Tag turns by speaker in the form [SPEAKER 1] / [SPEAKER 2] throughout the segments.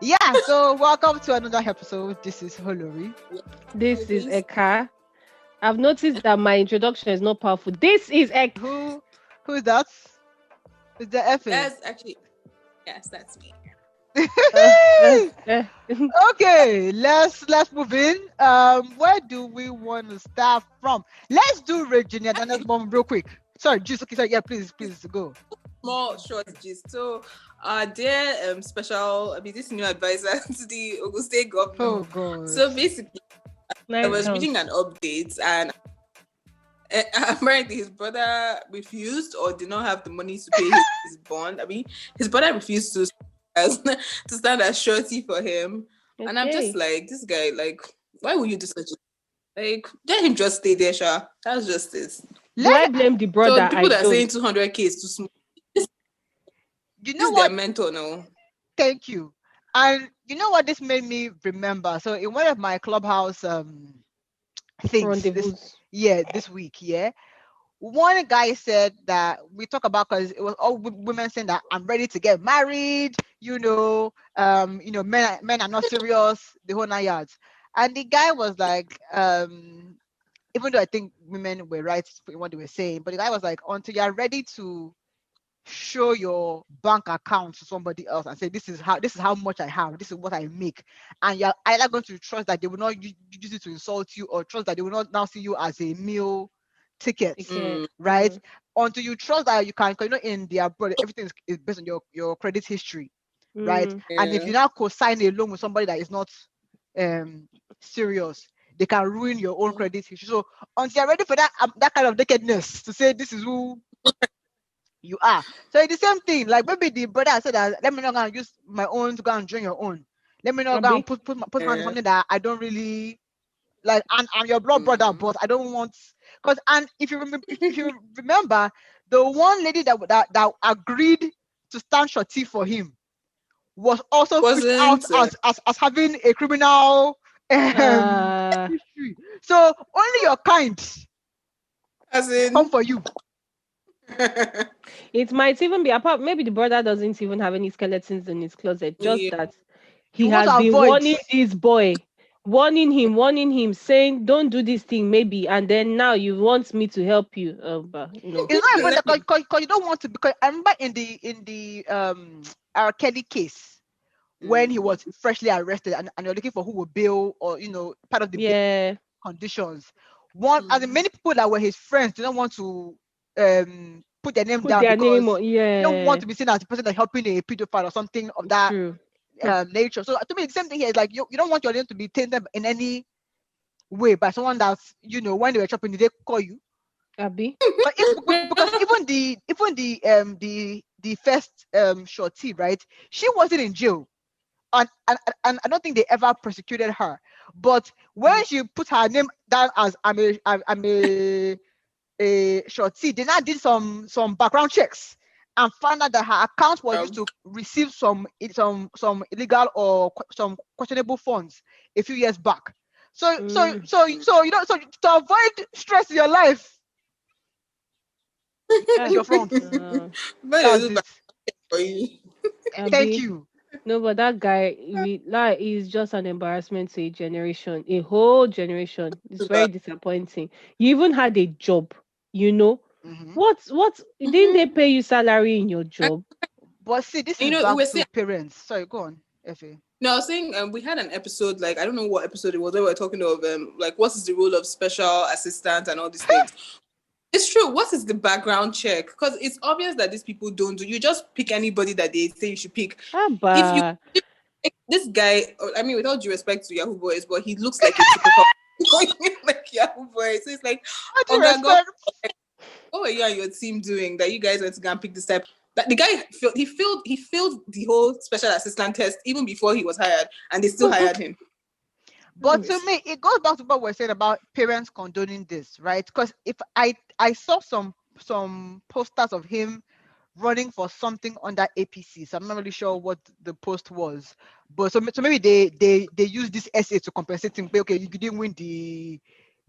[SPEAKER 1] Yeah, so welcome to another episode. This is Holori.
[SPEAKER 2] This is
[SPEAKER 3] This
[SPEAKER 2] Eka. I've noticed that my introduction is not powerful. This is Eka.
[SPEAKER 1] Who's that? It's the FA.
[SPEAKER 3] that's actually yes, that's me.
[SPEAKER 2] Uh, uh, uh.
[SPEAKER 1] Okay, let's move in. Where do we want to start from? Let's do Regina Daniel's mom real quick. Sorry, just okay, sorry, yeah, please go.
[SPEAKER 3] More short gist. So dear special this new advisor to the Ogun State
[SPEAKER 1] Oh
[SPEAKER 3] governor.
[SPEAKER 1] god.
[SPEAKER 3] So basically I
[SPEAKER 2] Nice
[SPEAKER 3] was
[SPEAKER 2] house.
[SPEAKER 3] reading an update and apparently his brother refused or did not have the money to pay his bond. I mean his brother refused to to stand as surety for him. And I'm just
[SPEAKER 2] Okay.
[SPEAKER 3] like, this guy, like, why would you do such a like let him just stay there, Sha. That's just it.
[SPEAKER 2] Do I
[SPEAKER 1] Let
[SPEAKER 2] blame the
[SPEAKER 3] So
[SPEAKER 2] brother?
[SPEAKER 3] the
[SPEAKER 2] I
[SPEAKER 3] people that are saying
[SPEAKER 2] don't.
[SPEAKER 3] 200K is too small.
[SPEAKER 1] you
[SPEAKER 3] This
[SPEAKER 1] know
[SPEAKER 3] is their
[SPEAKER 1] what?
[SPEAKER 3] mentor now.
[SPEAKER 1] Thank you. And you know what this made me remember? So in one of my clubhouse things
[SPEAKER 2] Rendezvous.
[SPEAKER 1] this week, yeah. One guy said that we talk about because it was all women saying that I'm ready to get married, men are not serious, the whole 9 yards. And the guy was like, even though I think women were right in what they were saying, but the guy was like, until you're ready to show your bank account to somebody else and say this is how much I have, this is what I make, and you're either going to trust that they will not use it to insult you, or trust that they will not now see you as a meal ticket,
[SPEAKER 2] Okay.
[SPEAKER 1] right? Until you trust that you can, 'cause in the abroad everything is based on your credit history, right?
[SPEAKER 2] Mm.
[SPEAKER 1] And if
[SPEAKER 3] Yeah.
[SPEAKER 1] you now co-sign a loan with somebody that is not um serious, they can ruin your own credit history. So until you're ready for that kind of nakedness to say this is who you are. So it's the same thing. Like maybe the brother said that let me not go and use my own to go and join your own. Let me not go and
[SPEAKER 2] Abi.
[SPEAKER 1] put my hand on
[SPEAKER 3] Yeah.
[SPEAKER 1] something that I don't really like. And I'm your blood brother, but I don't want, because, and if you remember, the one lady that agreed to stand shorty for him was also fished out
[SPEAKER 3] Wasn't
[SPEAKER 1] as having a criminal
[SPEAKER 2] Uh,
[SPEAKER 1] history. So only your kind
[SPEAKER 3] as
[SPEAKER 1] come
[SPEAKER 3] in
[SPEAKER 1] for you.
[SPEAKER 2] it might even be apart. Maybe the brother doesn't even have any skeletons in his closet. Just
[SPEAKER 3] yeah.
[SPEAKER 2] that
[SPEAKER 1] You
[SPEAKER 2] he
[SPEAKER 1] want
[SPEAKER 2] has
[SPEAKER 1] to
[SPEAKER 2] been
[SPEAKER 1] avoid.
[SPEAKER 2] warning this boy, warning him, saying, "Don't do this thing, maybe." And then now you want me to help you. But no.
[SPEAKER 1] It's not even
[SPEAKER 3] Let
[SPEAKER 1] that,
[SPEAKER 3] me
[SPEAKER 1] because you don't want to. Because I remember in the R. Kelly case, when he
[SPEAKER 3] mm,
[SPEAKER 1] was freshly arrested, and you're looking for who will bail, or part of the bail
[SPEAKER 2] Yeah.
[SPEAKER 1] conditions. One, as in
[SPEAKER 3] mm,
[SPEAKER 1] many people that were his friends didn't want to put their name
[SPEAKER 2] Put
[SPEAKER 1] down
[SPEAKER 2] their name
[SPEAKER 1] because
[SPEAKER 2] on.
[SPEAKER 1] they don't want
[SPEAKER 2] Yeah.
[SPEAKER 1] to be seen as the person that's helping a pedophile or something of that
[SPEAKER 2] True. Hmm.
[SPEAKER 1] nature. So to me, the same thing here is like you don't want your name to be tainted in any way by someone that's, when they were chopping, did they call you?
[SPEAKER 2] Abi.
[SPEAKER 1] Because even the first shorty, right? She wasn't in jail, and I don't think they ever prosecuted her. But when she put her name down as I'm a shorty, they now did some background checks and found out that her account was used
[SPEAKER 3] um,
[SPEAKER 1] to receive some illegal or some questionable funds a few years back. So so
[SPEAKER 2] Mm.
[SPEAKER 1] so so so to avoid stress in your life, face
[SPEAKER 2] Ah.
[SPEAKER 1] your front.
[SPEAKER 3] but they
[SPEAKER 1] That's
[SPEAKER 3] do
[SPEAKER 1] it.
[SPEAKER 3] back for you.
[SPEAKER 1] Thank
[SPEAKER 2] Abi.
[SPEAKER 1] you.
[SPEAKER 2] No, but that guy, like, is just an embarrassment to a generation, a whole generation. It's very disappointing. You even had a job, you know.
[SPEAKER 1] Hmm.
[SPEAKER 2] What didn't they pay you salary in your
[SPEAKER 3] And,
[SPEAKER 2] job?
[SPEAKER 1] But see, this
[SPEAKER 3] you
[SPEAKER 1] is
[SPEAKER 3] know, we
[SPEAKER 1] back
[SPEAKER 3] were
[SPEAKER 1] to
[SPEAKER 3] saying
[SPEAKER 1] parents. Sorry, go on, Effie.
[SPEAKER 3] no, I was saying we had an episode, like I don't know what episode it was, where we were talking of like what is the role of special assistant and all these things. It's true. What is the background check? Because it's obvious that these people don't do. You just pick anybody that they say you should pick. If you
[SPEAKER 2] Abba.
[SPEAKER 3] if this guy, I mean, without due respect to Yahoo Boys, but he looks like a typical like Yahoo Boys. So it's like,
[SPEAKER 1] How do you
[SPEAKER 3] okay, go.
[SPEAKER 1] respect?
[SPEAKER 3] What were you and your team doing that you guys went to go and pick this type? That the guy he failed the whole special assistant test even before he was hired, and they still hired him.
[SPEAKER 1] But to
[SPEAKER 3] Anyways,
[SPEAKER 1] me, it goes back to what we're saying about parents condoning this, right? Because if I saw some posters of him running for something under APC, so I'm not really sure what the post was. But so maybe they use this essay to compensate him. Okay, you didn't win the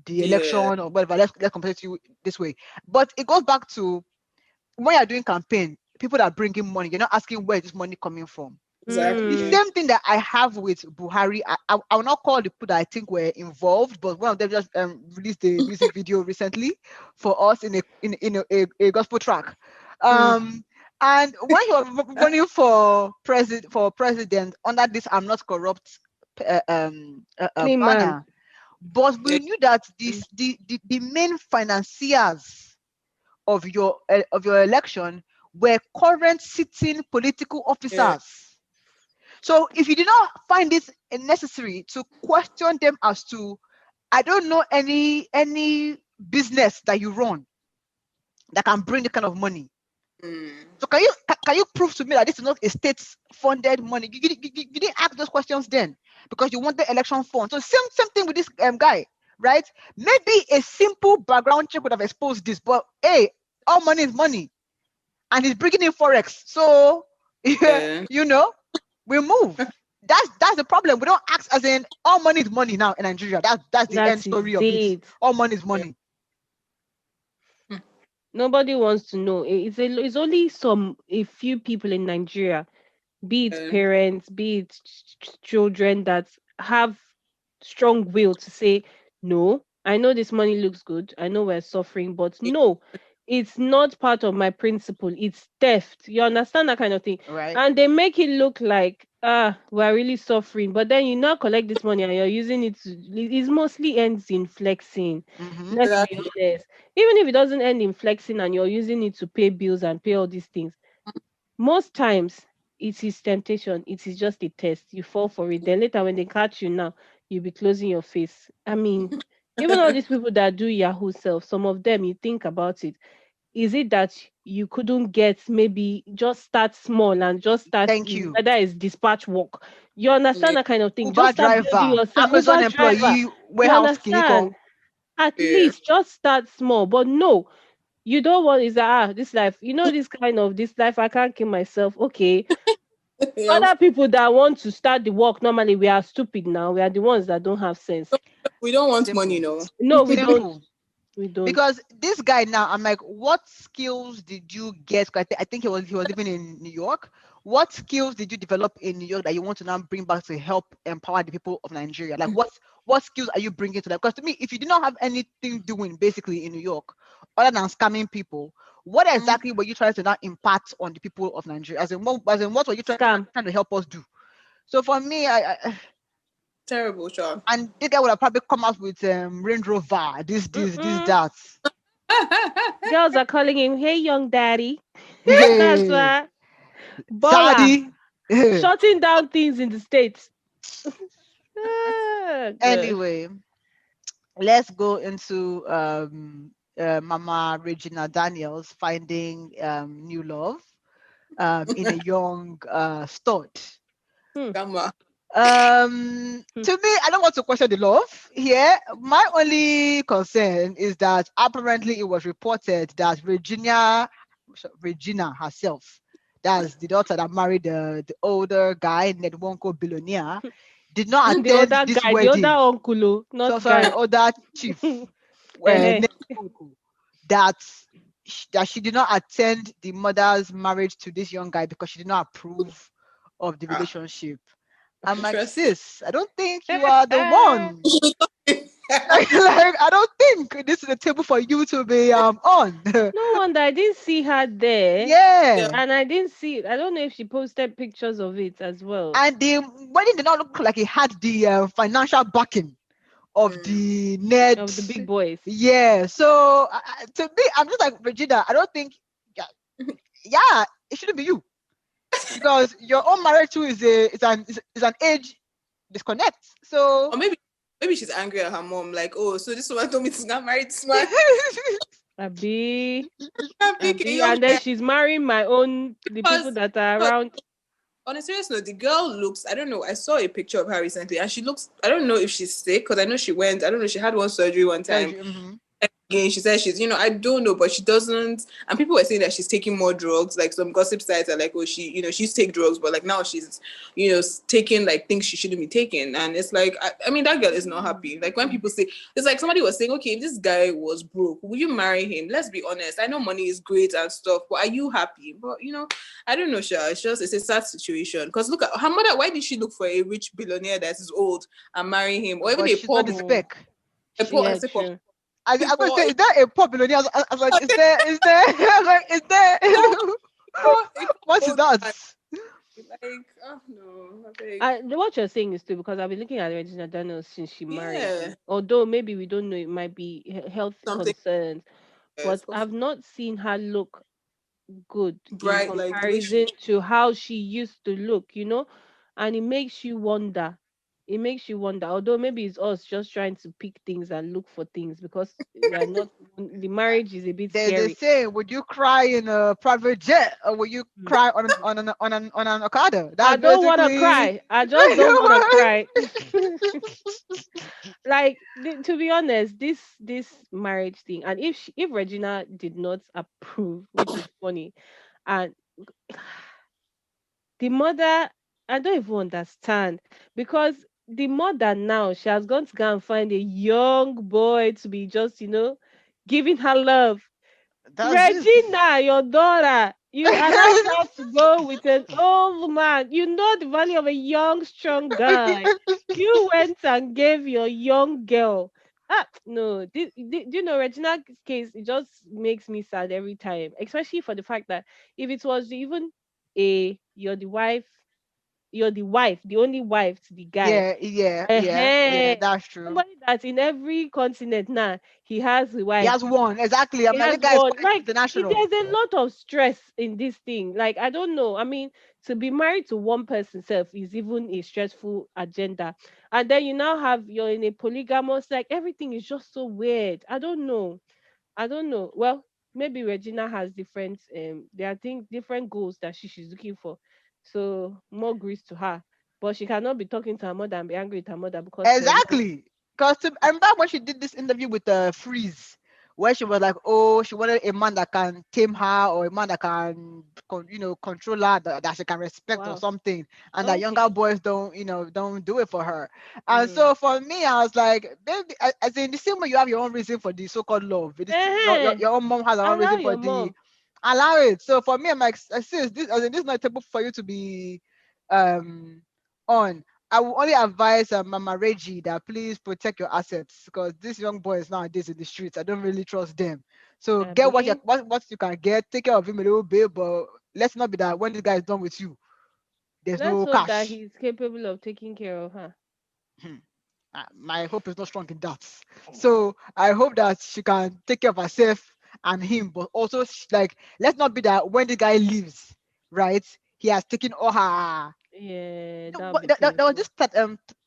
[SPEAKER 3] yeah,
[SPEAKER 1] election or whatever. Let's compensate you this way. But it goes back to when you're doing campaign, people that bring in money, you're not asking where is this money coming from.
[SPEAKER 3] Exactly.
[SPEAKER 1] The
[SPEAKER 2] Mm.
[SPEAKER 1] same thing that I have with Buhari. I will not call the people that I think were involved, but one of them just released a music video recently for us in a gospel track.
[SPEAKER 2] Mm.
[SPEAKER 1] And when he was running for president under this "I'm not corrupt"
[SPEAKER 2] Clean man.
[SPEAKER 1] banner, but
[SPEAKER 3] Yeah.
[SPEAKER 1] we knew that the main financiers of your election were current sitting political
[SPEAKER 3] Yeah.
[SPEAKER 1] officers. So if you do not find it necessary to question them as to, I don't know any business that you run that can bring the kind of money.
[SPEAKER 3] Mm.
[SPEAKER 1] So can you prove to me that this is not a state-funded money? You didn't ask those questions then because you want the election fund. So same thing with this guy, right? Maybe a simple background check would have exposed this, but hey, all money is money, and he's bringing in forex. So
[SPEAKER 3] Yeah.
[SPEAKER 1] you know, we move. That's the problem. We don't ask as in all money is money now in Nigeria. That's the end
[SPEAKER 2] That is
[SPEAKER 1] story of it.
[SPEAKER 2] it.
[SPEAKER 1] All money is
[SPEAKER 3] Yeah.
[SPEAKER 1] money.
[SPEAKER 2] Nobody wants to know. It's only a few people in Nigeria, be it
[SPEAKER 3] Yeah.
[SPEAKER 2] parents, be it children, that have strong will to say, no, I know this money looks good. I know we're suffering, but no, it's not part of my principle. It's theft. You understand that kind of thing?
[SPEAKER 1] Right.
[SPEAKER 2] And they make it look like, we're really suffering. But then you now collect this money and you're using it to, it mostly ends in flexing.
[SPEAKER 1] Mm-hmm.
[SPEAKER 2] Let's be
[SPEAKER 3] Exactly.
[SPEAKER 2] honest. Even if it doesn't end in flexing and you're using it to pay bills and pay all these things, most times it is temptation. It is just a test. You fall for it. Then later when they catch you now, you'll be closing your face. I mean, even all these people that do Yahoo self, some of them, you think about it. Is it that you couldn't get, maybe just start small and just start
[SPEAKER 1] Thank
[SPEAKER 2] with,
[SPEAKER 1] you.
[SPEAKER 2] whether it's dispatch work? You understand
[SPEAKER 3] Yeah.
[SPEAKER 2] that kind of thing?
[SPEAKER 1] Uber
[SPEAKER 2] Just start building
[SPEAKER 1] driver,
[SPEAKER 2] yourself.
[SPEAKER 1] Amazon
[SPEAKER 2] Uber driver.
[SPEAKER 1] employee,
[SPEAKER 2] You
[SPEAKER 1] warehouse
[SPEAKER 2] understand?
[SPEAKER 1] kiniko.
[SPEAKER 2] At
[SPEAKER 3] Yeah.
[SPEAKER 2] least just start small. But no, you don't want is that, this life, this kind of this life, I can't kill myself. Okay.
[SPEAKER 3] Yeah.
[SPEAKER 2] Other people that want to start the work, normally we are stupid now. We are the ones that don't have sense.
[SPEAKER 3] We don't want money,
[SPEAKER 1] Simple.
[SPEAKER 3] no.
[SPEAKER 2] No, we don't.
[SPEAKER 1] Simple.
[SPEAKER 2] We don't.
[SPEAKER 1] Because this guy now, I'm like, what skills did you get? 'Cause I think he was living in New York. What skills did you develop in New York that you want to now bring back to help empower the people of Nigeria? Like, what skills are you bringing to them? Because to me, if you do not have anything doing basically in New York other than scamming people, what
[SPEAKER 3] Mm.
[SPEAKER 1] exactly were you trying to now impart on the people of Nigeria? What were you
[SPEAKER 2] Scam.
[SPEAKER 1] trying to help us do? So for me,
[SPEAKER 3] Terrible, Sean.
[SPEAKER 1] and this guy would have probably come up with Range Rover, this,
[SPEAKER 2] Mm-mm.
[SPEAKER 1] that.
[SPEAKER 2] Girls are calling him, hey, young daddy. That's
[SPEAKER 1] Hey,
[SPEAKER 2] why. Baller.
[SPEAKER 1] Saudi.
[SPEAKER 2] Shutting down things in the States. Ah, gosh.
[SPEAKER 1] Anyway, let's go into Mama Regina Daniels finding new love in a young stud.
[SPEAKER 2] Hmm.
[SPEAKER 3] Gamma.
[SPEAKER 2] Hmm.
[SPEAKER 1] To me, I don't want to question the love here. My only concern is that apparently it was reported that Regina herself, that's the daughter that married the older guy, Nedwonko billionaire, did not
[SPEAKER 2] The
[SPEAKER 1] attend
[SPEAKER 2] other
[SPEAKER 1] this
[SPEAKER 2] guy, the other
[SPEAKER 1] wedding.
[SPEAKER 2] uncle, oh,
[SPEAKER 1] So
[SPEAKER 2] not
[SPEAKER 1] sorry,
[SPEAKER 2] guy.
[SPEAKER 1] other chief,
[SPEAKER 2] Eh.
[SPEAKER 1] Nedwonko, that she did not attend the mother's marriage to this young guy because she did not approve of the
[SPEAKER 3] Ah,
[SPEAKER 1] relationship. I'm like,
[SPEAKER 3] interesting.
[SPEAKER 1] sis, I don't think you are the one. Like, I don't think this is a table for you to be on.
[SPEAKER 2] No wonder I didn't see her there.
[SPEAKER 3] Yeah.
[SPEAKER 1] Yeah.
[SPEAKER 2] And I didn't see, I don't know if she posted pictures of it as well.
[SPEAKER 1] And the wedding did not look like it had the financial backing of
[SPEAKER 3] Mm.
[SPEAKER 1] the Ned.
[SPEAKER 2] Of the big boys.
[SPEAKER 1] Yeah. So to me, I'm just like, Regina, I don't think, yeah, yeah, it shouldn't be you because your own marriage too is an age disconnect. So
[SPEAKER 3] Or maybe she's angry at her mom. Like, oh, so this woman told me to not marry this man.
[SPEAKER 2] Abi,
[SPEAKER 3] I'm picking young
[SPEAKER 2] and then
[SPEAKER 3] man.
[SPEAKER 2] she's marrying the people
[SPEAKER 3] Because
[SPEAKER 2] that are around.
[SPEAKER 3] on a serious note, the girl looks, I don't know, I saw a picture of her recently and she looks, I don't know if she's sick because I know she went, I don't know, she had one surgery one time.
[SPEAKER 1] mhm.
[SPEAKER 3] again, she says she's, I don't know, but she doesn't. And people were saying that she's taking more drugs. Like some gossip sites are like, oh, she used to take drugs, but like now she's, taking like things she shouldn't be taking. And it's like, I mean, that girl is not happy. Like when people say, it's like somebody was saying, okay, if this guy was broke, will you marry him? Let's be honest. I know money is great and stuff, but are you happy? But I don't know, Sha. It's a sad situation. Because look at her mother. Why did she look for a rich billionaire that is old and marry him, or even
[SPEAKER 1] But
[SPEAKER 3] a
[SPEAKER 1] she's
[SPEAKER 3] poor
[SPEAKER 1] not the
[SPEAKER 3] billionaire?
[SPEAKER 2] Oh,
[SPEAKER 1] spec.
[SPEAKER 3] A poor, I
[SPEAKER 2] yeah,
[SPEAKER 3] say poor,
[SPEAKER 2] true.
[SPEAKER 1] I'm going to
[SPEAKER 3] poor,
[SPEAKER 1] say, is there a pop billionaire? I was like, is there? I'm like, is there?
[SPEAKER 3] a
[SPEAKER 1] What is
[SPEAKER 3] poor
[SPEAKER 1] that?
[SPEAKER 3] guy. Like, oh no, I beg.
[SPEAKER 2] What you're saying is true because I've been looking at Regina Daniel since she married.
[SPEAKER 3] Yeah,
[SPEAKER 2] Although maybe we don't know, it might be health
[SPEAKER 3] something
[SPEAKER 2] concerns,
[SPEAKER 3] else.
[SPEAKER 2] but I've not seen her look good in
[SPEAKER 3] Bright, like the way she.
[SPEAKER 2] comparison to how she used to look, and it makes you wonder. It makes you wonder, although maybe it's us just trying to pick things and look for things because we are not, the marriage is a bit
[SPEAKER 1] There's a
[SPEAKER 2] scary.
[SPEAKER 1] saying, would you cry in a private jet or will you
[SPEAKER 2] Mm.
[SPEAKER 1] cry on an Okada?
[SPEAKER 2] I
[SPEAKER 1] That's
[SPEAKER 2] don't want to
[SPEAKER 1] basically.
[SPEAKER 2] cry. I just don't want to cry. Like to be honest, this marriage thing, and if Regina did not approve, which is funny, and the mother, I don't even understand because the mother now she has gone to go and find a young boy to be just giving her love.
[SPEAKER 1] That's it.
[SPEAKER 2] Regina, your daughter, you allowed her to go with an old man. You know the value of a young, strong guy. You went and gave your young girl. Ah, no. Do you know Regina's case? It just makes me sad every time, especially for the fact that if it was even you're the wife, the only wife to the guy.
[SPEAKER 1] Yeah, yeah, yeah, yeah.
[SPEAKER 2] uh
[SPEAKER 1] That's true.
[SPEAKER 2] Somebody that in every continent now he has a
[SPEAKER 1] He
[SPEAKER 2] wife.
[SPEAKER 1] has one exactly. I'm
[SPEAKER 2] He
[SPEAKER 1] like,
[SPEAKER 2] has
[SPEAKER 1] that guy is
[SPEAKER 2] one.
[SPEAKER 1] quite
[SPEAKER 2] Like
[SPEAKER 1] international.
[SPEAKER 2] there's a lot of stress in this thing. Like I don't know. I mean, to be married to one person self is even a stressful agenda. And then you now have you're in a polygamous, like everything is just so weird. I don't know. I don't know. Well, maybe Regina has different there are things different goals that she's looking for. So more grace to her. But she cannot be talking to her mother and be angry with her mother because there's no.
[SPEAKER 1] Exactly. Because I remember when she did this interview with Freeze, where she was like, "Oh, she wanted a man that can tame her, or a man that can, control her, that she can respect, or
[SPEAKER 2] Wow.
[SPEAKER 1] something." And that
[SPEAKER 2] Okay.
[SPEAKER 1] younger boys don't do it for her. And
[SPEAKER 2] Mm.
[SPEAKER 1] so for me, I was like, baby, as in the same way you have your own reason for the so-called love,
[SPEAKER 2] Uh-huh.
[SPEAKER 1] your own mom has her own
[SPEAKER 2] Allow
[SPEAKER 1] reason for
[SPEAKER 2] your
[SPEAKER 1] the
[SPEAKER 2] mom.
[SPEAKER 1] allow it. So for me, I'm like, sis, this is not a table for you to be um on. I will only advise Mama Reggie that please protect your assets because these young boys nowadays in the streets, I don't really trust them. So get what
[SPEAKER 2] Abby.
[SPEAKER 1] what you can get, take care of him a little bit, but let's not be that when this guy is done with you, there's
[SPEAKER 2] Let's
[SPEAKER 1] no
[SPEAKER 2] hope that
[SPEAKER 1] cash.
[SPEAKER 2] he's capable of taking care of her.
[SPEAKER 1] Hmm. My hope is not strong in that. So I hope that she can take care of herself and him, but also like let's not be that when the guy leaves, right? He has taken all her.
[SPEAKER 2] Yeah,
[SPEAKER 1] No,
[SPEAKER 2] that'll
[SPEAKER 1] but
[SPEAKER 2] be
[SPEAKER 1] there was
[SPEAKER 2] painful.
[SPEAKER 1] this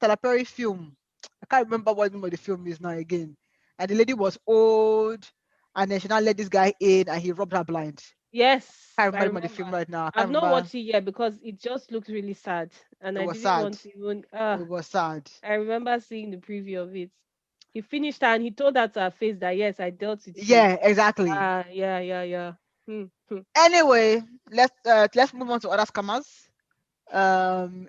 [SPEAKER 1] Tyler Perry film. I can't remember what the name of the film is now again. And the lady was old, and then she now let this guy in, and he robbed her blind.
[SPEAKER 2] Yes,
[SPEAKER 1] Can't
[SPEAKER 2] I
[SPEAKER 1] remember the name of the
[SPEAKER 2] remember.
[SPEAKER 1] film right now. I
[SPEAKER 2] I've
[SPEAKER 1] can't
[SPEAKER 2] not
[SPEAKER 1] remember.
[SPEAKER 2] watched it yet because it just looks really sad, and
[SPEAKER 1] It
[SPEAKER 2] I
[SPEAKER 1] was
[SPEAKER 2] didn't
[SPEAKER 1] sad.
[SPEAKER 2] want to even.
[SPEAKER 1] It was sad.
[SPEAKER 2] I remember seeing the preview of it. He finished her and he told her to her face that yes, I dealt with you.
[SPEAKER 1] Yeah, exactly.
[SPEAKER 2] Ah, yeah, yeah, yeah. Hmm, hmm.
[SPEAKER 1] Anyway, let's move on to other scammers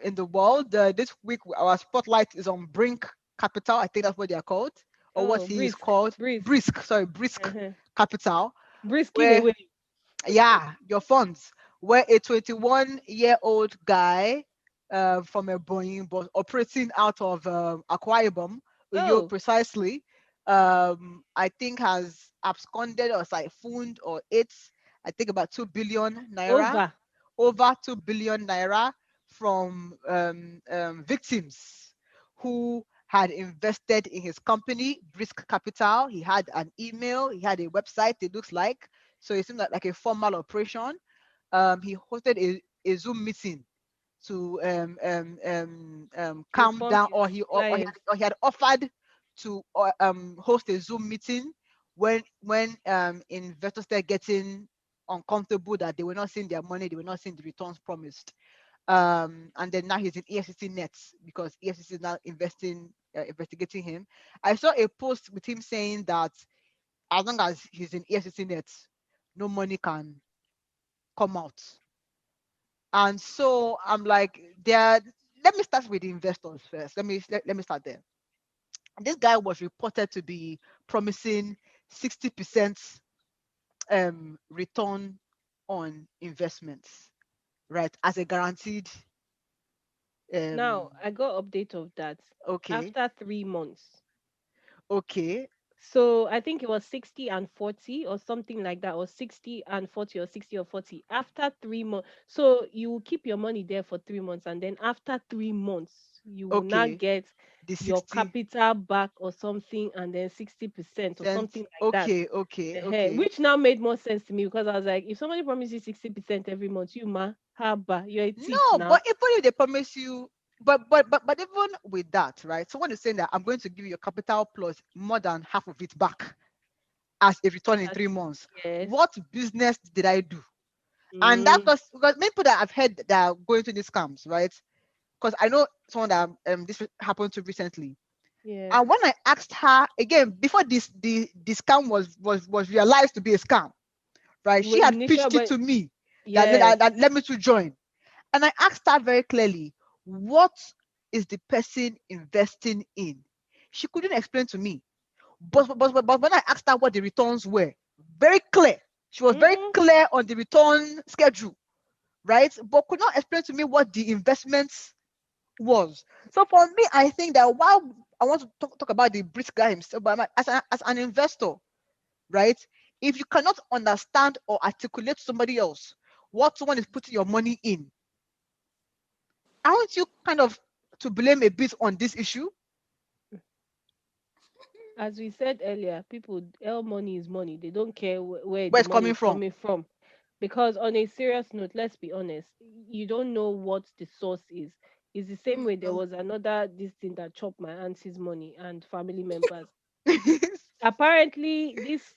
[SPEAKER 1] in the world. This week our spotlight is on Brink Capital. I think that's what they are called, or what
[SPEAKER 2] Oh,
[SPEAKER 1] he is
[SPEAKER 2] brisk,
[SPEAKER 1] called.
[SPEAKER 2] brisk,
[SPEAKER 1] Brisk, sorry, Brisk
[SPEAKER 2] uh-huh.
[SPEAKER 1] Capital,
[SPEAKER 2] Brisk
[SPEAKER 1] where
[SPEAKER 2] giveaway.
[SPEAKER 1] yeah, your funds, where a 21-year-old guy from a Boeing was operating out of Akwa Ibom, Uyo
[SPEAKER 2] Oh,
[SPEAKER 1] precisely, I think has absconded or siphoned or ate, I think about 2 billion naira,
[SPEAKER 2] over.
[SPEAKER 1] over 2 billion naira from victims who had invested in his company, Brisk Capital. He had an email, he had a website, it looks like. So it seemed like a formal operation. He hosted a Zoom meeting to calm
[SPEAKER 2] Inform
[SPEAKER 1] down,
[SPEAKER 2] his
[SPEAKER 1] or
[SPEAKER 2] clients.
[SPEAKER 1] he had offered to host a Zoom meeting when investors started getting uncomfortable that they were not seeing their money, they were not seeing the returns promised. And then now he's in EFCC nets because EFCC is now investigating him. I saw a post with him saying that as long as he's in EFCC net, no money can come out. And so I'm like, there. Let me start with the investors first. Let me start there. This guy was reported to be promising 60% return on investments, right, as a guaranteed.
[SPEAKER 2] Now
[SPEAKER 1] Um,
[SPEAKER 2] I got update of that
[SPEAKER 1] okay,
[SPEAKER 2] after 3 months.
[SPEAKER 1] okay,
[SPEAKER 2] So I think it was 60 and 40 or something like that, or 60 and 40 or 60 or 40 after 3 months. So you will keep your money there for 3 months, and then after 3 months, you will not
[SPEAKER 1] okay.
[SPEAKER 2] get
[SPEAKER 1] The
[SPEAKER 2] your
[SPEAKER 1] 60%.
[SPEAKER 2] capital back or something, and then 60% or something like that.
[SPEAKER 1] Okay, okay, okay.
[SPEAKER 2] Which now made more sense to me because I was like, if somebody promises 60% every month, you ma haba, you're a thief
[SPEAKER 1] No,
[SPEAKER 2] now.
[SPEAKER 1] but even if they promise you, but even with that, right? Someone is saying that I'm going to give you a capital plus more than half of it back as a return in
[SPEAKER 2] As-
[SPEAKER 1] 3 months.
[SPEAKER 2] Yes.
[SPEAKER 1] What business did I do? And that
[SPEAKER 2] Mm,
[SPEAKER 1] because many people that I've heard that are going to these scams, right? Because I know someone that this happened to recently.
[SPEAKER 2] yeah.
[SPEAKER 1] And when I asked her again before the scam was realized to be a scam, right? She had
[SPEAKER 2] Initial,
[SPEAKER 1] pitched it
[SPEAKER 2] but
[SPEAKER 1] to me that,
[SPEAKER 2] yes.
[SPEAKER 1] that let me to join. And I asked her very clearly, what is the person investing in? She couldn't explain to me. But when I asked her what the returns were, very clear. She was very
[SPEAKER 2] Mm,
[SPEAKER 1] clear on the return schedule, right? But could not explain to me what the investments was. So for me, I think that while I want to talk about the Brisk guy himself, but as an investor, right? If you cannot understand or articulate to somebody else what someone is putting your money in, aren't you kind of to blame a bit on this issue?
[SPEAKER 2] as we said earlier, people, all money is money. They don't care where
[SPEAKER 1] Where
[SPEAKER 2] the
[SPEAKER 1] it's
[SPEAKER 2] money
[SPEAKER 1] coming
[SPEAKER 2] is
[SPEAKER 1] from?
[SPEAKER 2] coming from. Because on a serious note, let's be honest, you don't know what the source is. It's the same way there
[SPEAKER 3] No.
[SPEAKER 2] was another this thing that chopped my auntie's money and family members. Apparently, this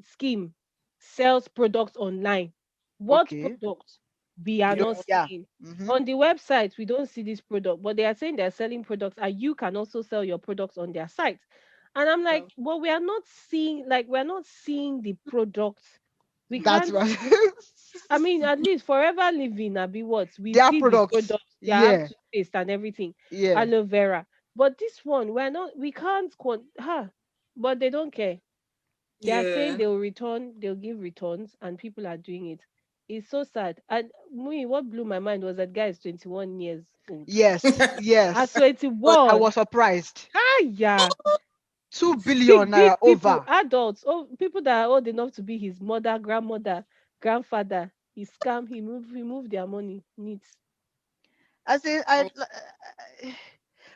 [SPEAKER 2] scheme sells products online. What
[SPEAKER 1] Okay.
[SPEAKER 2] products we are
[SPEAKER 3] Yeah.
[SPEAKER 2] not
[SPEAKER 1] Yeah.
[SPEAKER 2] seeing
[SPEAKER 1] Mm-hmm.
[SPEAKER 2] on the website? We don't see this product, but they are saying they're selling products, and you can also sell your products on their site. And I'm
[SPEAKER 3] Yeah.
[SPEAKER 2] like, well, we are not seeing, like, we're not seeing the products. We
[SPEAKER 1] That's
[SPEAKER 2] can't.
[SPEAKER 1] right.
[SPEAKER 2] I mean, at least Forever Living, Abi what? We
[SPEAKER 1] Their
[SPEAKER 2] see the
[SPEAKER 1] products.
[SPEAKER 2] products, they have
[SPEAKER 1] Yeah.
[SPEAKER 2] toothpaste and everything,
[SPEAKER 1] Yeah.
[SPEAKER 2] aloe vera. But this one, we're not, we can't, but they don't care. They are saying
[SPEAKER 3] Yeah.
[SPEAKER 2] they'll give returns, and people are doing it. It's so sad. And me, what blew my mind was that guy is 21 years old.
[SPEAKER 1] Yes.
[SPEAKER 2] At
[SPEAKER 1] Yes. I
[SPEAKER 2] 21,
[SPEAKER 1] was surprised.
[SPEAKER 2] yeah,
[SPEAKER 1] 2 billion
[SPEAKER 2] big,
[SPEAKER 1] naira
[SPEAKER 2] big people,
[SPEAKER 1] over.
[SPEAKER 2] adults, oh, people that are old enough to be his mother, grandmother, grandfather. He scam, he moved their money. Neat.
[SPEAKER 1] As in, I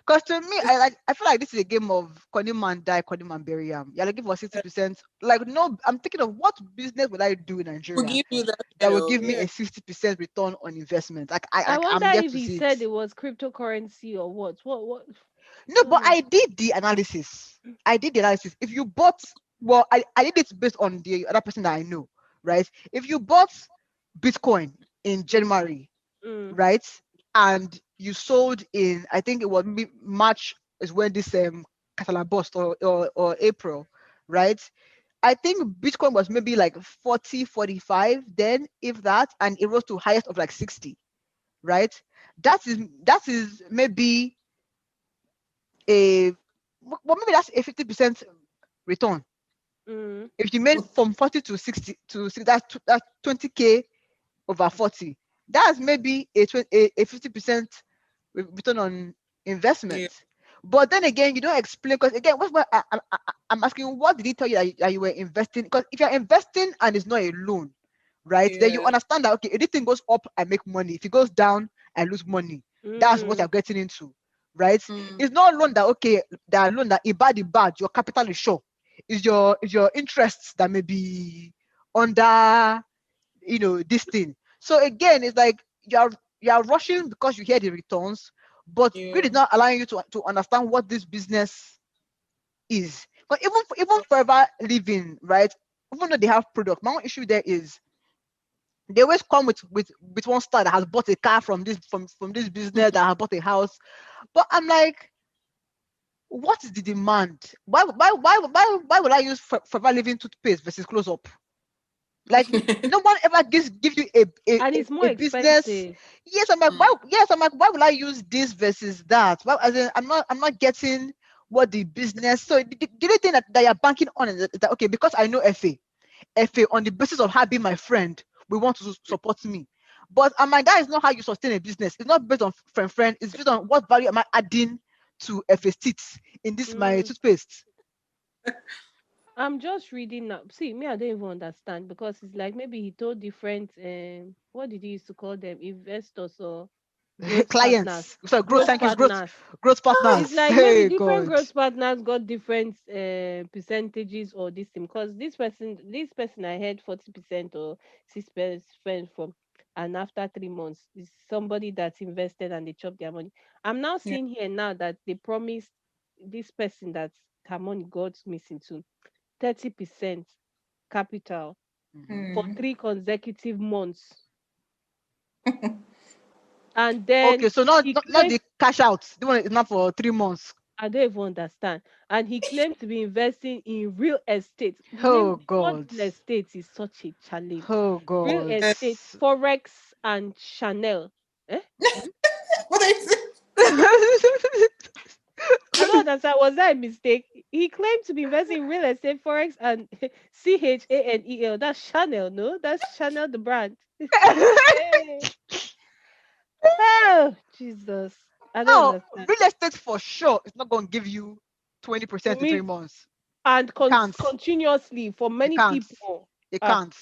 [SPEAKER 1] because to me, I feel like this is a game of calling man die, calling man bury him. You're looking for 60%. Like, no, I'm thinking of what business would I do in
[SPEAKER 3] Will
[SPEAKER 1] Nigeria
[SPEAKER 3] give you that
[SPEAKER 1] that
[SPEAKER 3] kind
[SPEAKER 1] will
[SPEAKER 3] of
[SPEAKER 1] give me
[SPEAKER 3] yeah.
[SPEAKER 1] a 60% return on investment. Like
[SPEAKER 2] I wonder
[SPEAKER 1] I'm yet
[SPEAKER 2] if
[SPEAKER 1] to
[SPEAKER 2] he
[SPEAKER 1] see it.
[SPEAKER 2] said it was cryptocurrency or what. What?
[SPEAKER 1] No, but
[SPEAKER 2] Mm,
[SPEAKER 1] I did the analysis. I did the analysis. If you bought, well, I did it based on the other person that I know, right? If you bought Bitcoin in January,
[SPEAKER 2] mm,
[SPEAKER 1] right, and you sold in, I think it was maybe March is when this Catalan bust, or April, right? I think Bitcoin was maybe like 40, 45 then, if that, and it rose to highest of like 60, right? That is maybe a, well, maybe that's a 50% return.
[SPEAKER 2] mm,
[SPEAKER 1] If you made from 40 to 60 to 60, that's 20k over 40. That's maybe a 50% return on
[SPEAKER 3] Yeah.
[SPEAKER 1] investment. But then again, you don't explain, because again, what I'm asking, what did he tell you that you were investing? Because if you're investing and it's not a loan, right, then you
[SPEAKER 3] Yeah.
[SPEAKER 1] understand that, okay, if this thing goes up, I make money. If it goes down, I lose money. That's what
[SPEAKER 2] mm,
[SPEAKER 1] you're getting into, right?
[SPEAKER 3] Mm.
[SPEAKER 1] It's not a loan that, okay, that loan that if bad, your capital is sure. Is your interests that may be under, this thing. So again, it's like you're rushing because you hear the returns, but greed
[SPEAKER 3] Yeah.
[SPEAKER 1] is not allowing you to understand what this business is. But even Forever Living, right? Even though they have product, my own issue there is they always come with one star that has bought a car from this business, that has bought a house. But I'm like, what is the demand? Why would I use Forever Living toothpaste versus Close Up? Like no one ever give you
[SPEAKER 2] And it's more
[SPEAKER 1] a business.
[SPEAKER 2] expensive.
[SPEAKER 1] Yes, I'm like
[SPEAKER 3] Mm.
[SPEAKER 1] why? Yes, I'm like why would I use this versus that? Well, as in, I'm not getting what the business. So the only thing that you're banking on is that okay, because I know FA on the basis of her being my friend, we want to support me. But that is not how you sustain a business. It's not based on friend. It's based on what value am I adding to FA teeth in this my
[SPEAKER 2] Mm.
[SPEAKER 1] toothpaste.
[SPEAKER 2] I'm just reading now. See, me, I don't even understand because it's like maybe he told different, what did he used to call them? Investors or growth partners.
[SPEAKER 1] Clients. So growth.
[SPEAKER 2] Growth
[SPEAKER 1] Thank you.
[SPEAKER 2] partners.
[SPEAKER 1] Growth
[SPEAKER 2] It's
[SPEAKER 1] partners.
[SPEAKER 2] like maybe
[SPEAKER 1] Hey
[SPEAKER 2] different
[SPEAKER 1] God.
[SPEAKER 2] growth partners got different percentages or this thing. Because this person I heard 40% or 6% from, and after 3 months is somebody that's invested and they chop their money. I'm now
[SPEAKER 3] Yeah.
[SPEAKER 2] seeing here now that they promised this person that her money got missing too 30% capital
[SPEAKER 1] Mhm.
[SPEAKER 2] for
[SPEAKER 3] Mm.
[SPEAKER 2] 3 consecutive months. And then
[SPEAKER 1] Okay, so not,
[SPEAKER 2] he
[SPEAKER 1] not
[SPEAKER 2] claimed,
[SPEAKER 1] the cash out. The one is not for 3 months.
[SPEAKER 2] I don't even understand. And he claimed to be investing in real estate.
[SPEAKER 1] Oh
[SPEAKER 2] What
[SPEAKER 1] God.
[SPEAKER 2] real estate is such a challenge?
[SPEAKER 1] Oh
[SPEAKER 2] Real
[SPEAKER 1] God.
[SPEAKER 3] Eh,
[SPEAKER 2] estate, Forex, and Chanel. Eh?
[SPEAKER 3] what are you saying?
[SPEAKER 2] I don't understand. Was that a mistake? He claimed to be investing in real estate, Forex, and Chanel. That's Chanel, no? That's Chanel, the brand. Hey. Oh, Jesus. I don't
[SPEAKER 1] No,
[SPEAKER 2] understand.
[SPEAKER 1] real estate for sure is not going to give you
[SPEAKER 2] To
[SPEAKER 1] 20% in three
[SPEAKER 2] me,
[SPEAKER 1] months.
[SPEAKER 2] and
[SPEAKER 1] It can't.
[SPEAKER 2] continuously for
[SPEAKER 1] It
[SPEAKER 2] many
[SPEAKER 1] can't.
[SPEAKER 2] people.
[SPEAKER 1] It
[SPEAKER 2] Ah,
[SPEAKER 1] can't.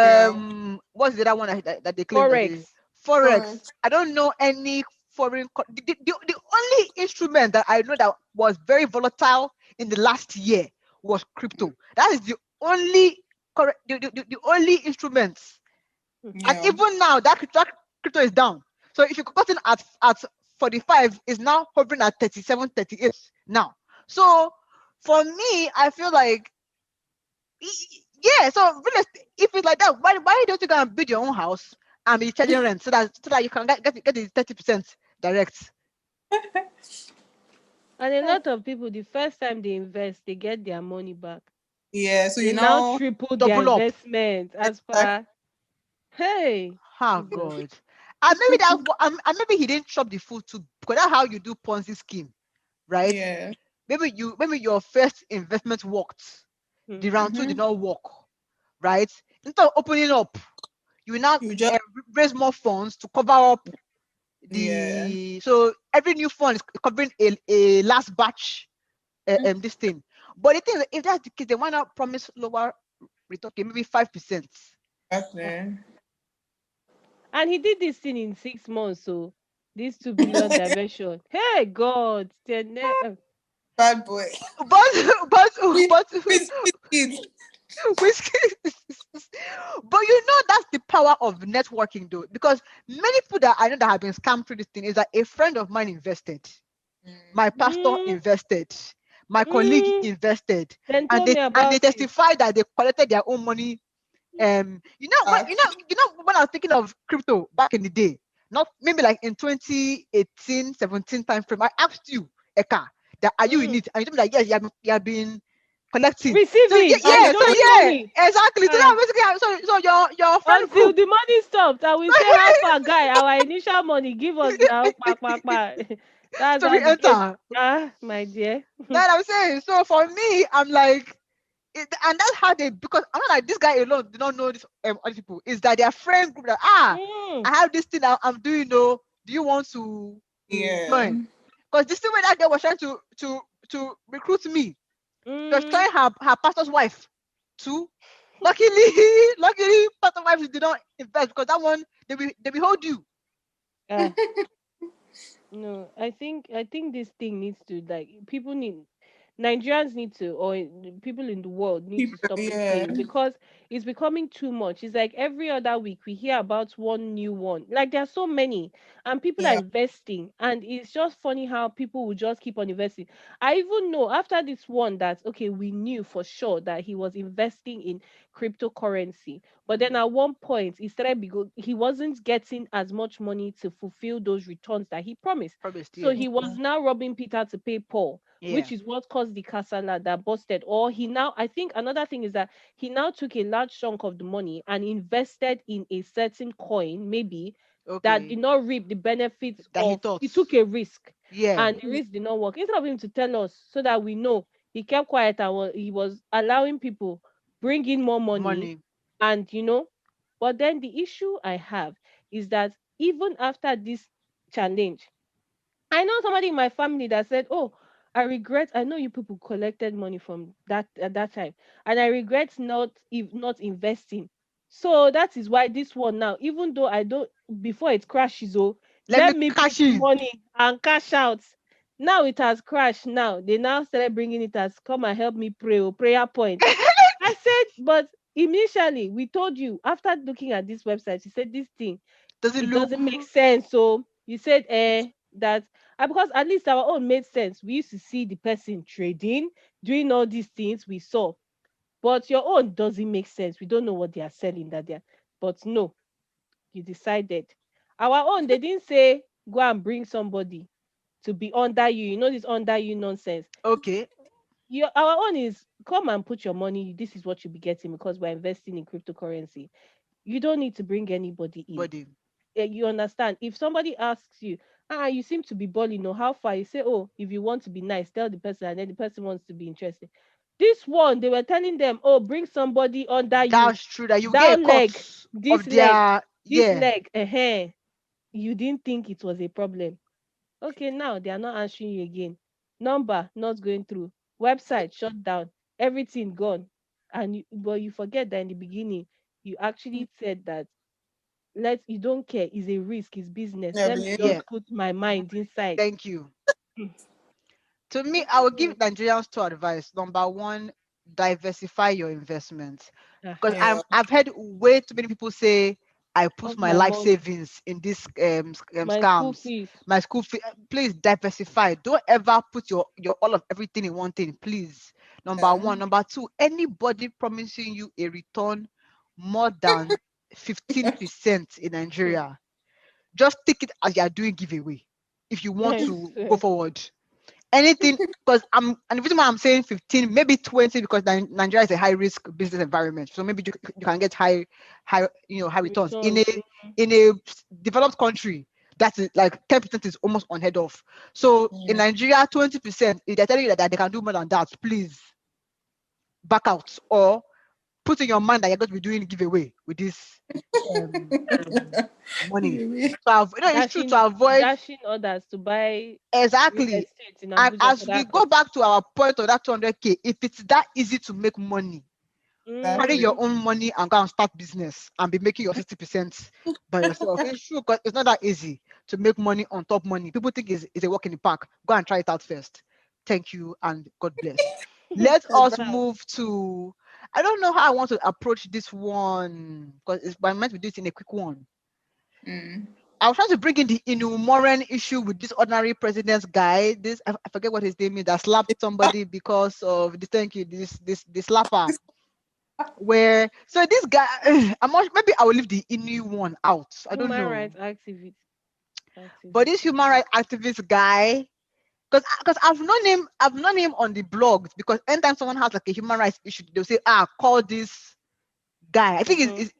[SPEAKER 3] Yeah.
[SPEAKER 1] What's the other one that they claim that they
[SPEAKER 2] Forex.
[SPEAKER 1] forex?
[SPEAKER 3] Forex.
[SPEAKER 1] I don't know any the only instrument that I know that was very volatile in the last year was crypto. That is the only correct the only instrument. And
[SPEAKER 3] Yeah.
[SPEAKER 1] even now that crypto is down. So if you got in at 45, is now hovering at 37, 38 now. So for me, I feel like yeah, so real estate, if it's like that, why don't you go and build your own house and be charging rent so that you can get the 30% direct?
[SPEAKER 2] And a lot of people, the first time they invest, they get their money back.
[SPEAKER 3] Yeah. So
[SPEAKER 2] They
[SPEAKER 3] you
[SPEAKER 2] now
[SPEAKER 3] know,
[SPEAKER 2] triple their
[SPEAKER 1] Double up.
[SPEAKER 2] investment as
[SPEAKER 3] like,
[SPEAKER 2] per, hey,
[SPEAKER 1] Oh
[SPEAKER 2] Jesus.
[SPEAKER 1] God. And maybe and maybe he didn't chop the food too, because that's how you do Ponzi scheme, right?
[SPEAKER 3] yeah.
[SPEAKER 1] Maybe your first investment worked, the
[SPEAKER 2] Mm-hmm.
[SPEAKER 1] round two did
[SPEAKER 3] Mm-hmm.
[SPEAKER 1] not work, right? Instead of opening up, you will now
[SPEAKER 3] You just
[SPEAKER 1] raise more funds to cover up
[SPEAKER 3] yeah.
[SPEAKER 1] so every new fund is covering a last batch this thing. But the thing is, if that's the case, they want to promise lower return, okay, maybe 5%.
[SPEAKER 3] Exactly.
[SPEAKER 2] And he did this thing in 6 months. So this 2 billion diversion. Hey God,
[SPEAKER 3] Bad boy.
[SPEAKER 1] But but
[SPEAKER 3] Please,
[SPEAKER 1] but
[SPEAKER 3] please, please.
[SPEAKER 1] whiskey. But you know that's the power of networking, though, because many people that I know that have been scammed through this thing is that a friend of mine invested, my pastor
[SPEAKER 2] mm,
[SPEAKER 1] invested, my colleague
[SPEAKER 2] mm,
[SPEAKER 1] invested,
[SPEAKER 2] then
[SPEAKER 1] and
[SPEAKER 2] told me
[SPEAKER 1] they
[SPEAKER 2] about it.
[SPEAKER 1] testified that they collected their own money.
[SPEAKER 3] Ah,
[SPEAKER 1] When I was thinking of crypto back in the day, not maybe like in 2018, 17 time frame, I asked you, Eka, that are you in
[SPEAKER 2] Mm.
[SPEAKER 1] it? And you told me that yes, you have been collecting. So yeah,
[SPEAKER 2] Receiving and
[SPEAKER 1] so
[SPEAKER 2] throwing
[SPEAKER 1] yeah,
[SPEAKER 2] money.
[SPEAKER 1] exactly. So
[SPEAKER 2] Ah.
[SPEAKER 1] now basically, so your friend
[SPEAKER 2] Until
[SPEAKER 1] group.
[SPEAKER 2] the money stopped, I will say, how far, guy? Our initial money, give us now. Pa, pa, pa. That's
[SPEAKER 1] So
[SPEAKER 2] how
[SPEAKER 1] we
[SPEAKER 2] the game.
[SPEAKER 1] enter.
[SPEAKER 2] Ah, my dear.
[SPEAKER 1] That I'm saying. So for me, I'm like, and that's how they, because I'm not like this guy alone do not know this other people. Is that their friend group that
[SPEAKER 2] Mm,
[SPEAKER 1] I have this thing I'm doing. No, do you want to
[SPEAKER 3] yeah.
[SPEAKER 1] join? Because this thing when that girl was trying to recruit me, she was
[SPEAKER 2] mm.
[SPEAKER 1] trying her pastor's wife too. Luckily, luckily, pastor's wife did not invest because that one they will hold you.
[SPEAKER 2] Ah, no, I think this thing needs to like people need Nigerians need to or people in the world need to
[SPEAKER 3] People,
[SPEAKER 2] stop this
[SPEAKER 3] yeah.
[SPEAKER 2] thing because it's becoming too much. It's like every other week we hear about one new one. Like there are so many and people are
[SPEAKER 3] Yeah.
[SPEAKER 2] investing and it's just funny how people will just keep on investing. I even know after this one that okay, we knew for sure that he was investing in cryptocurrency. But then at one point, he started he wasn't getting as much money to fulfill those returns that he promised.
[SPEAKER 1] Promised,
[SPEAKER 2] So
[SPEAKER 1] yeah.
[SPEAKER 2] he was now robbing Peter to pay Paul,
[SPEAKER 1] Yeah.
[SPEAKER 2] which is what caused the casala that busted. Or he now, I think another thing is that he now took a large chunk of the money and invested in a certain coin, maybe that did
[SPEAKER 1] Okay.
[SPEAKER 2] not reap the benefits
[SPEAKER 1] That he
[SPEAKER 2] of.
[SPEAKER 1] thought.
[SPEAKER 2] He took a risk,
[SPEAKER 1] Yeah.
[SPEAKER 2] and the risk did not work. Instead of him to tell us so that we know, he kept quiet and he was allowing people bring in more money,
[SPEAKER 1] Money.
[SPEAKER 2] and but then the issue I have is that even after this challenge, I know somebody in my family that said, "Oh, I regret. I know you people collected money from that at that time, and I regret not if not investing. So that is why this one now, even though I don't before it crashes,
[SPEAKER 1] Let me
[SPEAKER 2] let me put
[SPEAKER 1] cash in.
[SPEAKER 2] money and cash out. Now it has crashed. Now they now started bringing it as come and help me pray, prayer point. I said, but initially we told you after looking at this website, you said this thing
[SPEAKER 1] Does it
[SPEAKER 2] it
[SPEAKER 1] look
[SPEAKER 2] doesn't make sense. So you said that because at least our own made sense. We used to see the person trading, doing all these things we saw. But your own doesn't make sense. We don't know what they are selling that they're but no, you decided. Our own, they didn't say go and bring somebody to be under you. You know this under you nonsense.
[SPEAKER 1] okay?
[SPEAKER 2] Our own is come and put your money. This is what you'll be getting because we're investing in cryptocurrency. You don't need to bring anybody in.
[SPEAKER 1] Body.
[SPEAKER 2] You understand? If somebody asks you, you seem to be balling, know how far? You say, oh, if you want to be nice, tell the person, and then the person wants to be interested. This one, they were telling them, oh, bring somebody under you,
[SPEAKER 1] That's true that you get a
[SPEAKER 2] down
[SPEAKER 1] cut
[SPEAKER 2] leg, this
[SPEAKER 1] of
[SPEAKER 2] leg,
[SPEAKER 1] their,
[SPEAKER 2] this
[SPEAKER 1] yeah.
[SPEAKER 2] leg. You didn't think it was a problem. Okay, now they are not answering you again. Number not going through. Website shut down. Everything gone. But you forget that in the beginning, you actually said that you don't care, it's a risk, it's business.
[SPEAKER 3] Yeah,
[SPEAKER 2] Let me just
[SPEAKER 1] Yeah.
[SPEAKER 2] put my mind inside.
[SPEAKER 1] Thank you.
[SPEAKER 2] Mm.
[SPEAKER 1] To me, I would give
[SPEAKER 2] Mm.
[SPEAKER 1] Nigerians two advice. Number one, diversify your investments. Because
[SPEAKER 2] Uh-huh.
[SPEAKER 1] I've heard way too many people say I put
[SPEAKER 2] Of
[SPEAKER 1] my
[SPEAKER 2] my
[SPEAKER 1] life
[SPEAKER 2] money,
[SPEAKER 1] savings in these
[SPEAKER 2] my school
[SPEAKER 1] scams.
[SPEAKER 2] fees.
[SPEAKER 1] My school fee. Please diversify. Don't ever put your all of everything in one thing, please. Number
[SPEAKER 3] yeah.
[SPEAKER 1] one. Number two, anybody promising you a return more than 15% in
[SPEAKER 2] Hmm.
[SPEAKER 1] Nigeria, just take it as you are doing giveaway if you want
[SPEAKER 2] I
[SPEAKER 1] to go
[SPEAKER 2] swear.
[SPEAKER 1] forward. Anything, because and the reason why I'm saying 15, maybe 20, because Nigeria is a high risk business environment. So maybe you can get high returns. In
[SPEAKER 2] Returns.
[SPEAKER 1] a developed country, that's like 10% is almost unheard of. So in
[SPEAKER 3] Yeah.
[SPEAKER 1] Nigeria, 20%, if they're telling you that they can do more than that, please back out or put in your mind that you're going to be doing giveaway with this um money. So it's true to avoid.
[SPEAKER 2] Dashing others to buy real
[SPEAKER 1] Exactly.
[SPEAKER 2] estate in
[SPEAKER 1] And
[SPEAKER 2] Abuja,
[SPEAKER 1] as
[SPEAKER 2] Port
[SPEAKER 1] we go
[SPEAKER 2] Harcourt.
[SPEAKER 1] back to our point of that 200K, if it's that easy to make money, carry
[SPEAKER 3] Exactly.
[SPEAKER 1] your
[SPEAKER 2] Mm.
[SPEAKER 1] own money and go and start business and be making your 60% by yourself. It's true because it's not that easy to make money on top money. People think it's a walk in the park. Go and try it out first. Thank you and God bless. Let us
[SPEAKER 3] Exactly.
[SPEAKER 2] Wow.
[SPEAKER 1] move to, I don't know how I want to approach this one because I meant to do it in a quick one.
[SPEAKER 3] Mm.
[SPEAKER 1] I was trying to bring in the Moran issue with this ordinary president's guy. This I forget what his name is that slapped somebody because of this. Thank you. This slapper. Where so this guy, maybe I will leave the Inu one out. I don't
[SPEAKER 2] Human
[SPEAKER 1] know.
[SPEAKER 2] rights activist.
[SPEAKER 1] But
[SPEAKER 2] Activist.
[SPEAKER 1] this human rights activist guy, because I've known him on the blogs because anytime someone has like a human rights issue, they'll say, call this guy. I think
[SPEAKER 2] Mm-hmm.
[SPEAKER 1] is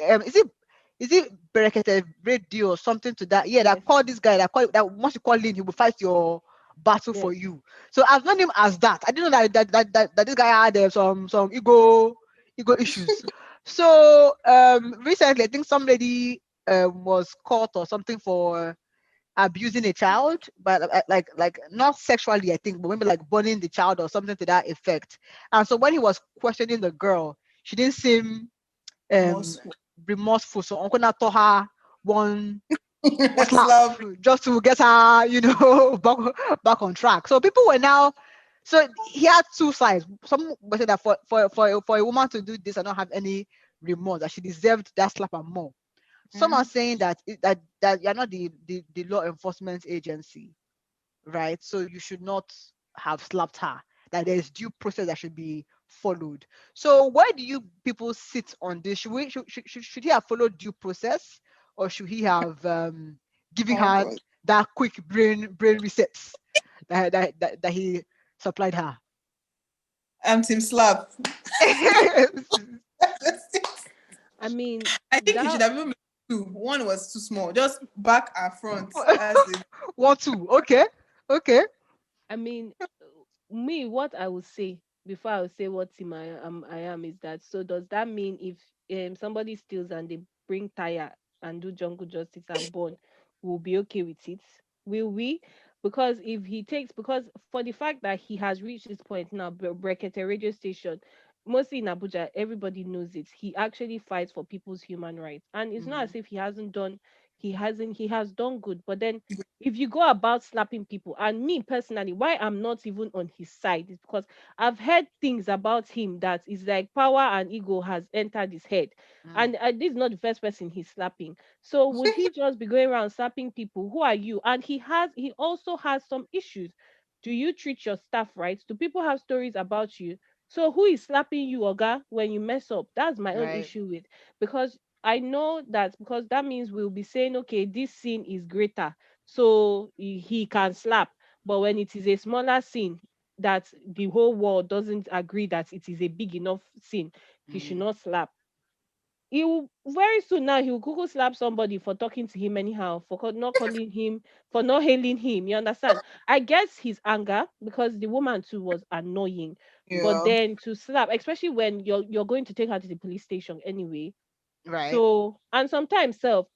[SPEAKER 1] it Berekete Radio or something to that? Yeah, that
[SPEAKER 2] Yes.
[SPEAKER 1] call this guy that once you call in, he will fight your battle for
[SPEAKER 2] Yes.
[SPEAKER 1] you. So I've known him as that. I didn't know that this guy had some ego issues. So recently I think some lady was caught or something for abusing a child, but like not sexually, I think, but maybe like burning the child or something to that effect. And so when he was questioning the girl, she didn't seem um
[SPEAKER 3] Remorseful.
[SPEAKER 1] remorseful. So Uncle Na taught her one slap
[SPEAKER 3] Slap.
[SPEAKER 1] just to get her, back on track. So people were now, so he had two sides. Some were saying that for a woman to do this and not have any remorse, that she deserved that slap and more. Some are
[SPEAKER 3] Mm.
[SPEAKER 1] saying that you're not the law enforcement agency, right? So you should not have slapped her. That there is due process that should be followed. So why do you people sit on this? Should he have followed due process, or should he have given
[SPEAKER 3] Oh
[SPEAKER 1] her
[SPEAKER 3] God.
[SPEAKER 1] that quick brain resets that he supplied her?
[SPEAKER 3] I'm Team Slap.
[SPEAKER 2] I mean,
[SPEAKER 3] I think he should
[SPEAKER 2] that
[SPEAKER 3] have even made two. One was too small, just back and front. That's it.
[SPEAKER 1] 1 2. Okay. Okay.
[SPEAKER 2] I mean, me, what I would say before I would say what team I am is that, so does that mean if somebody steals and they bring tire and do jungle justice and burn, we'll be okay with it? Will we? Because if he takes, because for the fact that he has reached this point now, Brekete radio station, mostly in Abuja, everybody knows it. He actually fights for people's human rights, and it's not
[SPEAKER 1] Mhm.
[SPEAKER 2] as if he has done good. But then if you go about slapping people, and me personally, why I'm not even on his side is because I've heard things about him that is like power and ego has entered his head,
[SPEAKER 1] Mm.
[SPEAKER 2] and this is not the first person he's slapping. So would he just be going around slapping people? Who are you? And he also has some issues. Do you treat your staff right? Do people have stories about you? So who is slapping you, Oga, when you mess up? That's my own
[SPEAKER 1] Right.
[SPEAKER 2] issue with, because I know that, because that means we'll be saying, okay, this sin is greater, so he can slap. But when it is a smaller sin that the whole world doesn't agree that it is a big enough sin, he should
[SPEAKER 1] Mm.
[SPEAKER 2] not slap. He will very soon now, he will Google slap somebody for talking to him anyhow, for not calling him, for not hailing him. You understand? I guess his anger, because the woman too was annoying. But
[SPEAKER 3] Yeah.
[SPEAKER 2] then to slap, especially when you're going to take her to the police station anyway.
[SPEAKER 1] Right.
[SPEAKER 2] So, and sometimes self,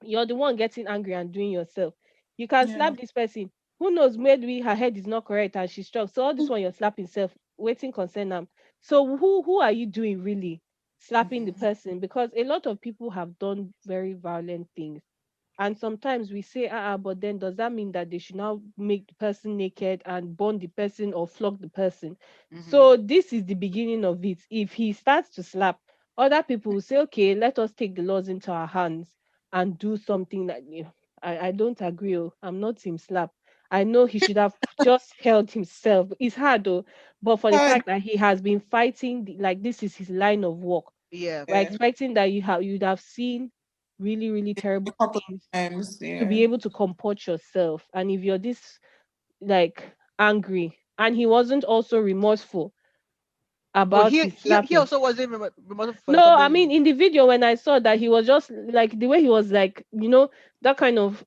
[SPEAKER 2] you're the one getting angry and doing yourself. You can
[SPEAKER 3] Yeah.
[SPEAKER 2] slap this person. Who knows, maybe her head is not correct and she's struck. So all this one you're slapping self, waiting concern them. So who are you doing really? Slapping the
[SPEAKER 3] Mhm.
[SPEAKER 2] person? Because a lot of people have done very violent things. And sometimes we say, but then does that mean that they should now make the person naked and burn the person or flog the person?
[SPEAKER 1] Mhm.
[SPEAKER 2] So this is the beginning of it. If he starts to slap, other people will say, okay, let us take the laws into our hands and do something that, I don't agree. Oh, I'm not team slap. I know he should have just held himself. It's hard though, but for the
[SPEAKER 3] Had
[SPEAKER 2] fact that he has been fighting, like this is his line of work,
[SPEAKER 1] Yeah.
[SPEAKER 2] we're
[SPEAKER 3] a
[SPEAKER 2] expecting that you'd have seen really, really terrible
[SPEAKER 3] couple
[SPEAKER 2] things
[SPEAKER 3] of times.
[SPEAKER 2] to
[SPEAKER 3] Yeah.
[SPEAKER 2] be able to comport yourself. And if you're this like angry, and he wasn't also remorseful
[SPEAKER 1] Oh,
[SPEAKER 2] about his
[SPEAKER 1] he
[SPEAKER 2] slapping.
[SPEAKER 1] also wasn't remorseful for like
[SPEAKER 2] No, I
[SPEAKER 1] somebody.
[SPEAKER 2] mean in the video when I saw that, he was just like the way he was like, that kind of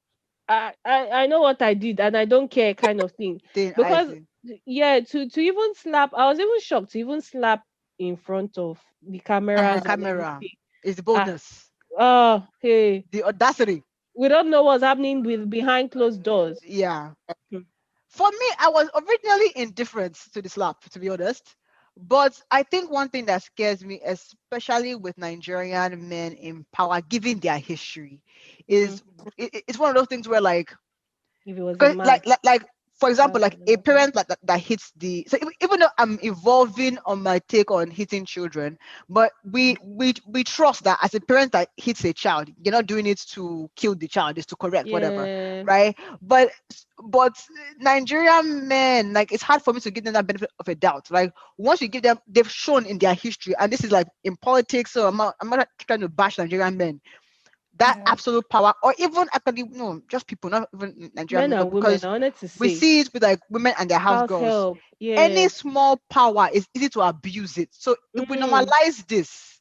[SPEAKER 2] I know what I did and I don't care kind of thing.
[SPEAKER 1] Thing I
[SPEAKER 2] Because
[SPEAKER 1] see.
[SPEAKER 2] yeah, to even slap, I was even shocked to even slap in front of the
[SPEAKER 3] Camera.
[SPEAKER 2] cameras and
[SPEAKER 1] Camera
[SPEAKER 2] everything.
[SPEAKER 1] is the
[SPEAKER 2] Ah,
[SPEAKER 1] boldness,
[SPEAKER 2] oh, hey,
[SPEAKER 1] the audacity.
[SPEAKER 2] we don't know what's happening with behind closed doors.
[SPEAKER 1] Yeah.
[SPEAKER 2] Hmm.
[SPEAKER 1] For me, I was originally indifferent to the slap, to be honest. But I think one thing that scares me, especially with Nigerian men in power, given their history,
[SPEAKER 2] Mm.
[SPEAKER 1] is it's one of those things where like
[SPEAKER 2] If it was a
[SPEAKER 1] because
[SPEAKER 2] man,
[SPEAKER 1] like for
[SPEAKER 2] that
[SPEAKER 1] example,
[SPEAKER 2] would
[SPEAKER 1] like
[SPEAKER 2] have
[SPEAKER 1] a
[SPEAKER 2] been okay.
[SPEAKER 1] parent that hits the, so even though I'm evolving on my take on hitting children, but we trust that as a parent that hits a child, you're not doing it to kill the child, it's to correct whatever,
[SPEAKER 2] Yeah.
[SPEAKER 1] right? But Nigerian men, like it's hard for me to give them that benefit of a doubt. Like once you give them, they've shown in their history, and this is like in politics, so I'm not trying to bash Nigerian men, that
[SPEAKER 3] Yeah.
[SPEAKER 1] absolute power, or even actually no, just people, not even Nigerian
[SPEAKER 2] Men
[SPEAKER 1] men, no,
[SPEAKER 2] and women,
[SPEAKER 1] because
[SPEAKER 2] I wanted to
[SPEAKER 1] we
[SPEAKER 2] say
[SPEAKER 1] see it with like women and their house
[SPEAKER 2] house
[SPEAKER 1] girls.
[SPEAKER 2] help.
[SPEAKER 1] Any
[SPEAKER 2] Yeah.
[SPEAKER 1] small power is easy to abuse it. So if we
[SPEAKER 2] Mm.
[SPEAKER 1] normalize this,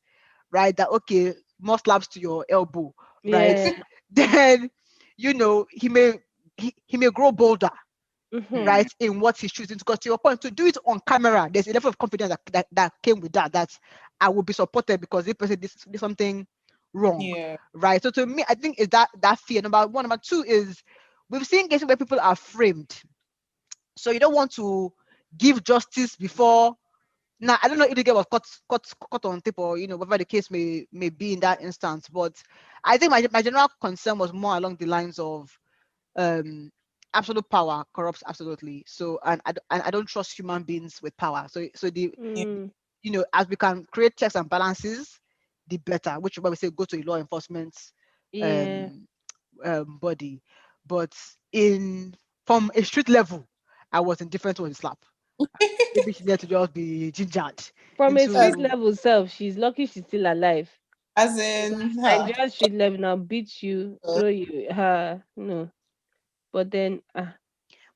[SPEAKER 1] right, that okay, more slaps to your elbow, right,
[SPEAKER 2] Yeah.
[SPEAKER 1] then he may grow bolder,
[SPEAKER 2] Mm-hmm.
[SPEAKER 3] Hmm.
[SPEAKER 1] right, in what he's choosing. Because to your point, to do it on camera, there's a level of confidence that came with that. That I will be supported because this person did something wrong,
[SPEAKER 3] Yeah.
[SPEAKER 1] right? So to me, I think is that fear. Number one. Number two is we've seen cases where people are framed. So you don't want to give justice before. Now I don't know if the girl was caught on tape, or whatever the case may be in that instance. But I think my general concern was more along the lines of um absolute power corrupts absolutely. So and I don't trust human beings with power. So the
[SPEAKER 3] Yeah.
[SPEAKER 2] Mm.
[SPEAKER 1] as we can create checks and balances, the better, which is why we say go to a law enforcement
[SPEAKER 2] Yeah.
[SPEAKER 1] um body. But in from a street level, I was indifferent to the slap. Maybe she's there to just be gingered
[SPEAKER 2] From a street
[SPEAKER 1] into.
[SPEAKER 2] level self, she's lucky she's still alive.
[SPEAKER 3] As in,
[SPEAKER 2] Nigerian street level now beat you, throw you, her, no. But then,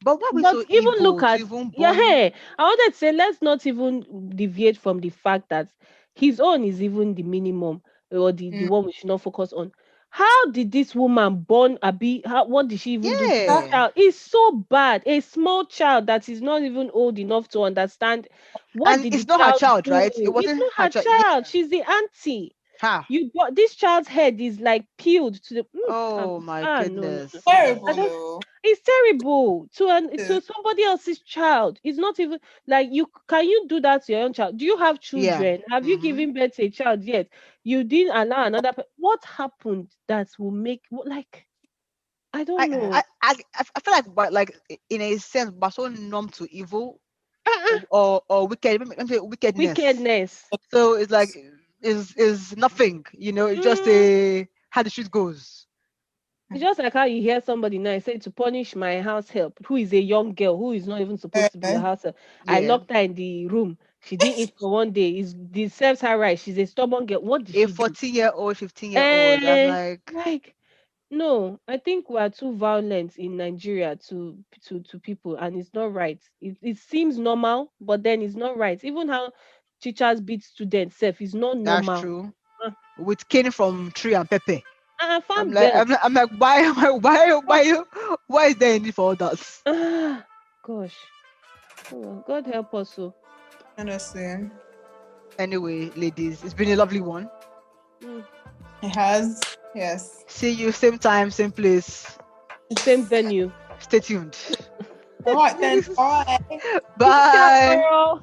[SPEAKER 1] But why are we
[SPEAKER 2] but
[SPEAKER 1] so
[SPEAKER 2] even look
[SPEAKER 1] evil to
[SPEAKER 2] at,
[SPEAKER 1] even
[SPEAKER 2] yeah,
[SPEAKER 1] born?
[SPEAKER 2] hey, I wanted to say let's not even deviate from the fact that his own is even the minimum, or the
[SPEAKER 3] mm,
[SPEAKER 2] one we should not focus on. How did this woman born Abi? What did she even do to this
[SPEAKER 3] that,
[SPEAKER 1] Yeah.
[SPEAKER 2] child? It's so bad. A small child that is not even old enough to understand what
[SPEAKER 1] And
[SPEAKER 2] did the
[SPEAKER 1] it's not her
[SPEAKER 2] child
[SPEAKER 1] child,
[SPEAKER 2] do.
[SPEAKER 1] right? It
[SPEAKER 2] It's
[SPEAKER 1] wasn't
[SPEAKER 2] not
[SPEAKER 1] her
[SPEAKER 2] her
[SPEAKER 1] child.
[SPEAKER 2] child. She's the auntie.
[SPEAKER 1] Ha.
[SPEAKER 2] You got this child's head is like peeled to the
[SPEAKER 1] Oh my
[SPEAKER 2] no, no, no.
[SPEAKER 1] goodness.
[SPEAKER 2] I
[SPEAKER 3] terrible
[SPEAKER 2] don't.
[SPEAKER 3] though.
[SPEAKER 2] It's terrible
[SPEAKER 3] Yeah.
[SPEAKER 2] to somebody else's child. It's not even like you can you do that to your own child? Do you have
[SPEAKER 1] Yeah.
[SPEAKER 2] children? Have you
[SPEAKER 1] Mm-hmm.
[SPEAKER 2] given birth to a child yet? You didn't allow another. What happened that will make like I
[SPEAKER 1] I,
[SPEAKER 2] don't
[SPEAKER 1] I
[SPEAKER 2] know.
[SPEAKER 1] I feel like, but like in a sense, we're so numb to evil
[SPEAKER 2] Uh-uh.
[SPEAKER 1] or wicked, let me say wickedness.
[SPEAKER 2] Wickedness.
[SPEAKER 1] So it's like is nothing, it's just
[SPEAKER 2] Mm.
[SPEAKER 1] a how the street goes.
[SPEAKER 2] It's just like how you hear somebody now say to punish my house help, who is a young girl who is not even supposed to be your
[SPEAKER 3] Eh,
[SPEAKER 2] house help. I
[SPEAKER 1] Yeah,
[SPEAKER 2] locked her in the room. She didn't eat for one day. It deserves her right. She's a stubborn girl. What did
[SPEAKER 1] a
[SPEAKER 2] she do?
[SPEAKER 1] 14-year-old, 15-year-old. I'm
[SPEAKER 2] Eh,
[SPEAKER 1] like,
[SPEAKER 2] like no, I think we are too violent in Nigeria to people, and it's not right. It seems normal, but then it's not right. Even how teachers beat students, self is not
[SPEAKER 1] that's
[SPEAKER 2] normal.
[SPEAKER 1] true.
[SPEAKER 2] Uh,
[SPEAKER 1] With cane from tree and pepper. I'm
[SPEAKER 2] farm
[SPEAKER 1] like,
[SPEAKER 2] belt.
[SPEAKER 1] why is there a need for all that?
[SPEAKER 2] Gosh, oh, well, God help us. So.
[SPEAKER 3] honestly,
[SPEAKER 1] Anyway, ladies, it's been a lovely one.
[SPEAKER 2] Mm.
[SPEAKER 3] it has. Yes.
[SPEAKER 1] See you same time, same place.
[SPEAKER 2] Same venue.
[SPEAKER 1] Stay tuned.
[SPEAKER 3] All right then. Bye.
[SPEAKER 2] Peace out,
[SPEAKER 1] Bye.
[SPEAKER 2] girl.